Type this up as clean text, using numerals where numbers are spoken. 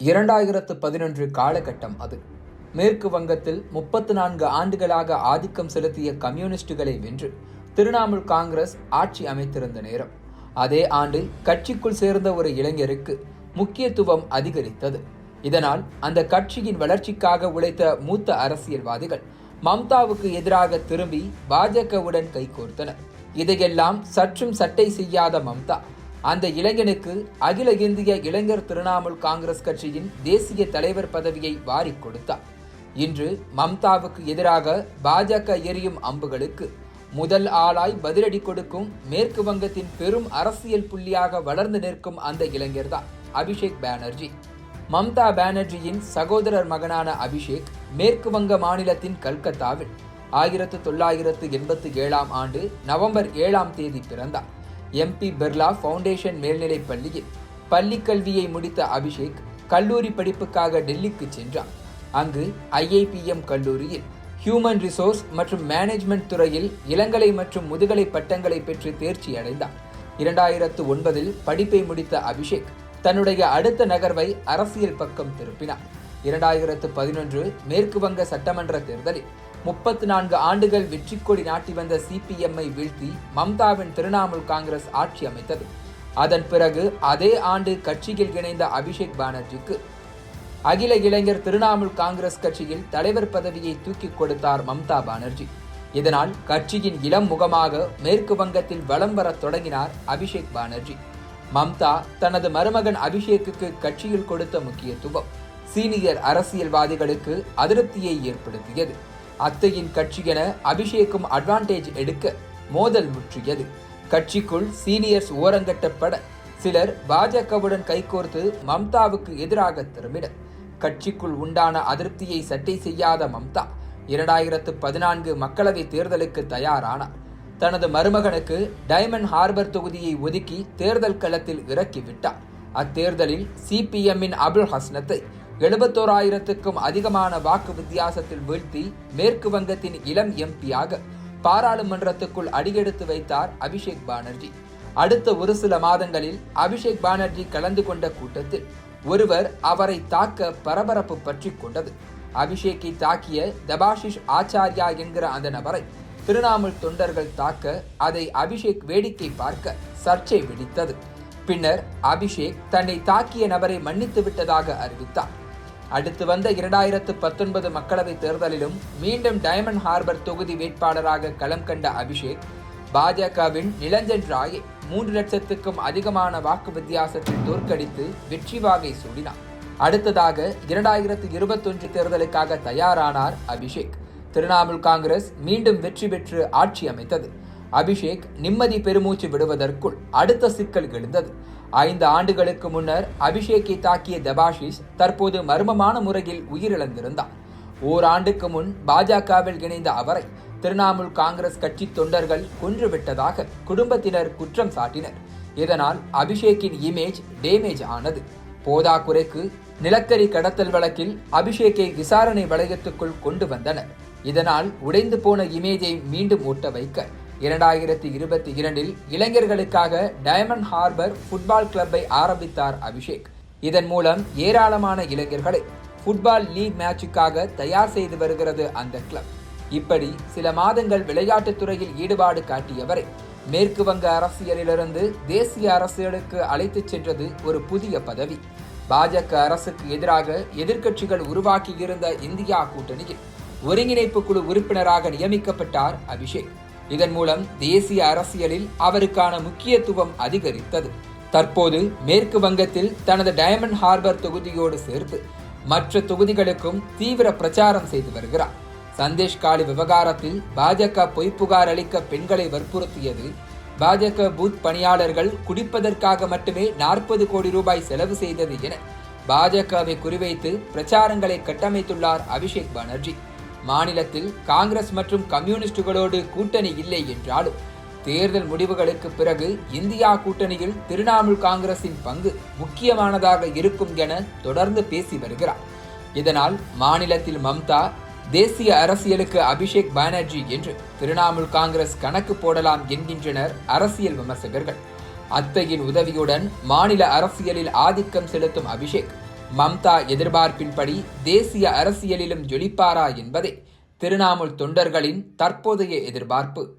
2011 காலகட்டம் அது. மேற்கு வங்கத்தில் 34 ஆண்டுகளாக ஆதிக்கம் செலுத்திய கம்யூனிஸ்டுகளை வென்று திரிணாமுல் காங்கிரஸ் ஆட்சி அமைத்திருந்த நேரம். அதே ஆண்டு கட்சிக்குள் சேர்ந்த ஒரு இளைஞருக்கு முக்கியத்துவம் அதிகரித்தது. இதனால் அந்த கட்சியின் வளர்ச்சிக்காக உழைத்த மூத்த அரசியல்வாதிகள் மம்தாவுக்கு எதிராக திரும்பி பாஜகவுடன் கைகோர்த்தனர். இதையெல்லாம் சற்றும் சட்டை செய்யாத மம்தா அந்த இளைஞனுக்கு அகில இந்திய இளைஞர் திரிணாமுல் காங்கிரஸ் கட்சியின் தேசிய தலைவர் பதவியை வாரிக் கொடுத்தார். இன்று மம்தாவுக்கு எதிராக பாஜக எரியும் அம்புகளுக்கு முதல் ஆளாய் பதிலடி கொடுக்கும் மேற்கு வங்கத்தின் பெரும் அரசியல் புள்ளியாக வளர்ந்து நிற்கும் அந்த இளைஞர்தான் அபிஷேக் பானர்ஜி. மம்தா பானர்ஜியின் சகோதரர் மகனான அபிஷேக் மேற்கு வங்க மாநிலத்தின் கல்கத்தாவில் 1987 ஆண்டு நவம்பர் 7 பிறந்தார். MP பிர்லா ஃபவுண்டேஷன் மேல்நிலைப் பள்ளியில் பள்ளிக் கல்வியை முடித்த அபிஷேக் கல்லூரி படிப்புக்காக டெல்லிக்கு சென்றார். அங்கு IIPM கல்லூரியில் ஹியூமன் ரிசோர்ஸ் மற்றும் மேனேஜ்மெண்ட் துறையில் இளங்கலை மற்றும் முதுகலை பட்டங்களை பெற்று தேர்ச்சி அடைந்தார். 2009 படிப்பை முடித்த அபிஷேக் தன்னுடைய அடுத்த நகர்வை அரசியல் பக்கம் திருப்பினார். 2011 மேற்கு வங்க சட்டமன்ற தேர்தலில் 34 ஆண்டுகள் வெற்றி கொடி நாட்டி வந்த CPM-ஐ வீழ்த்தி மம்தாவின் திரிணாமுல் காங்கிரஸ் ஆட்சி அமைத்தது. அதன் பிறகு அதே ஆண்டு கட்சியில் இணைந்த அபிஷேக் பானர்ஜிக்கு அகில இளைஞர் திரிணாமுல் காங்கிரஸ் கட்சியில் தலைவர் பதவியை தூக்கி கொடுத்தார் மம்தா பானர்ஜி. இதனால் கட்சியின் இளம் முகமாக மேற்கு வங்கத்தில் வலம் வர தொடங்கினார் அபிஷேக் பானர்ஜி. மம்தா தனது மருமகன் அபிஷேக்குக்கு கட்சியில் கொடுத்த முக்கியத்துவம் சீனியர் அரசியல்வாதிகளுக்கு அதிருப்தியை ஏற்படுத்தியது. அத்தையின் கட்சி என அபிஷேக்கும் அட்வான்டேஜ் எடுக்க மோதல் முற்றியது. கட்சிக்குள் சீனியர்ஸ் ஓரங்கட்டப்பட சிலர் பாஜகவுடன் கைகோர்த்து மம்தாவுக்கு எதிராக திரும்பினர். கட்சிக்குள் உண்டான அதிருப்தியை சட்டை செய்யாத மம்தா 2014 மக்களவை தேர்தலுக்கு தயாரானார். தனது மருமகனுக்கு டைமண்ட் ஹார்பர் தொகுதியை ஒதுக்கி தேர்தல் களத்தில் இறக்கிவிட்டார். அத்தேர்தலில் CPM-இன் அபுல் ஹஸ்னத்தை 71,000க்கும் அதிகமான வாக்கு வித்தியாசத்தில் வீழ்த்தி மேற்கு வங்கத்தின் இளம் MP-யாக பாராளுமன்றத்துக்குள் அடியெடுத்து வைத்தார் அபிஷேக் பானர்ஜி. அடுத்த ஒரு சில மாதங்களில் அபிஷேக் பானர்ஜி கலந்து கொண்ட கூட்டத்தில் ஒருவர் அவரை தாக்க பரபரப்பு பற்றி கொண்டது. அபிஷேக்கை தாக்கிய தபாஷிஷ் ஆச்சாரியா என்கிற அந்த நபரை திரிணாமுல் தொண்டர்கள் தாக்க அதை அபிஷேக் வேடிக்கை பார்க்க சர்ச்சை வெடித்தது. பின்னர் அபிஷேக் தன்னை தாக்கிய நபரை மன்னித்து விட்டதாக அறிவித்தார். அடுத்து வந்த 2019 மக்களவை தேர்தலிலும் மீண்டும் டைமண்ட் ஹார்பர் தொகுதி வேட்பாளராக களம் கண்ட அபிஷேக் பாஜகவின் நிலஞ்சன் ராயை 3 லட்சத்துக்கும் அதிகமான வாக்கு வித்தியாசத்தில் தோற்கடித்து வெற்றி வாகை சூடினார். அடுத்ததாக 2021 தேர்தலுக்காக தயாரானார் அபிஷேக். திரிணாமுல் காங்கிரஸ் மீண்டும் வெற்றி பெற்று ஆட்சி அமைத்தது. அபிஷேக் நிம்மதி பெருமூச்சு விடுவதற்குள் அடுத்த சிக்கல் எழுந்தது. 5 ஆண்டுகளுக்கு முன்னர் அபிஷேக்கை தாக்கிய தபாஷிஷ் தற்போது மர்மமான முறையில் உயிரிழந்திருந்தார். ஓராண்டுக்கு முன் பாஜகவில் இணைந்த அவரை திரிணாமுல் காங்கிரஸ் கட்சி தொண்டர்கள் கொன்றுவிட்டதாக குடும்பத்தினர் குற்றம் சாட்டினர். இதனால் அபிஷேக்கின் இமேஜ் டேமேஜ் ஆனது. போதாக்குறைக்கு நிலக்கரி கடத்தல் வழக்கில் அபிஷேக்கை விசாரணை வளையத்துக்குள் கொண்டு வந்தனர். இதனால் உடைந்து போன இமேஜை மீண்டும் ஓட்ட வைக்க 2022 இளைஞர்களுக்காக டைமண்ட் ஹார்பர் ஃபுட்பால் கிளப்பை ஆரம்பித்தார் அபிஷேக். இதன் மூலம் ஏராளமான இளைஞர்களை ஃபுட்பால் லீக் மேட்சுக்காக தயார் செய்து வருகிறது அந்த கிளப். இப்படி சில மாதங்கள் விளையாட்டுத் துறையில் ஈடுபாடு காட்டியவரை மேற்கு வங்க அரசியலிலிருந்து தேசிய அரசியலுக்கு அழைத்துச் சென்றது ஒரு புதிய பதவி. பாஜக அரசுக்கு எதிராக எதிர்க்கட்சிகள் உருவாக்கியிருந்த இந்தியா கூட்டணியில் ஒருங்கிணைப்பு குழு உறுப்பினராக நியமிக்கப்பட்டார் அபிஷேக். இதன் மூலம் தேசிய அரசியலில் அவருக்கான முக்கியத்துவம் அதிகரித்தது. தற்போது மேற்கு வங்கத்தில் தனது டைமண்ட் ஹார்பர் தொகுதியோடு சேர்த்து மற்ற தொகுதிகளுக்கும் தீவிர பிரச்சாரம் செய்து வருகிறார். சந்தேஷ் காலி விவகாரத்தில் பாஜக பொய்ப்புகார் அளிக்க பெண்களை வற்புறுத்தியது, பாஜக பூத் பணியாளர்கள் குடிப்பதற்காக மட்டுமே 40 கோடி ரூபாய் செலவு செய்தது என பாஜகவை குறிவைத்து பிரச்சாரங்களை கட்டமைத்துள்ளார் அபிஷேக் பானர்ஜி. மாநிலத்தில் காங்கிரஸ் மற்றும் கம்யூனிஸ்டுகளோடு கூட்டணி இல்லை என்றாலும் தேர்தல் முடிவுகளுக்கு பிறகு இந்தியா கூட்டணியில் திரிணாமுல் காங்கிரசின் பங்கு முக்கியமானதாக இருக்கும் என தொடர்ந்து பேசி வருகிறார். இதனால் மாநிலத்தில் மம்தா, தேசிய அரசியலுக்கு அபிஷேக் பானர்ஜி என்று திரிணாமுல் காங்கிரஸ் கணக்கு போடலாம் என்கின்றனர் அரசியல் விமர்சகர்கள். அத்தையின் உதவியுடன் மாநில அரசியலில் ஆதிக்கம் செலுத்தும் அபிஷேக் மம்தா எதிர்பார்ப்பின்படி தேசிய அரசியலிலும் ஜொலிப்பாரா என்பதே திரிணாமுல் தொண்டர்களின் தற்போதைய எதிர்பார்ப்பு.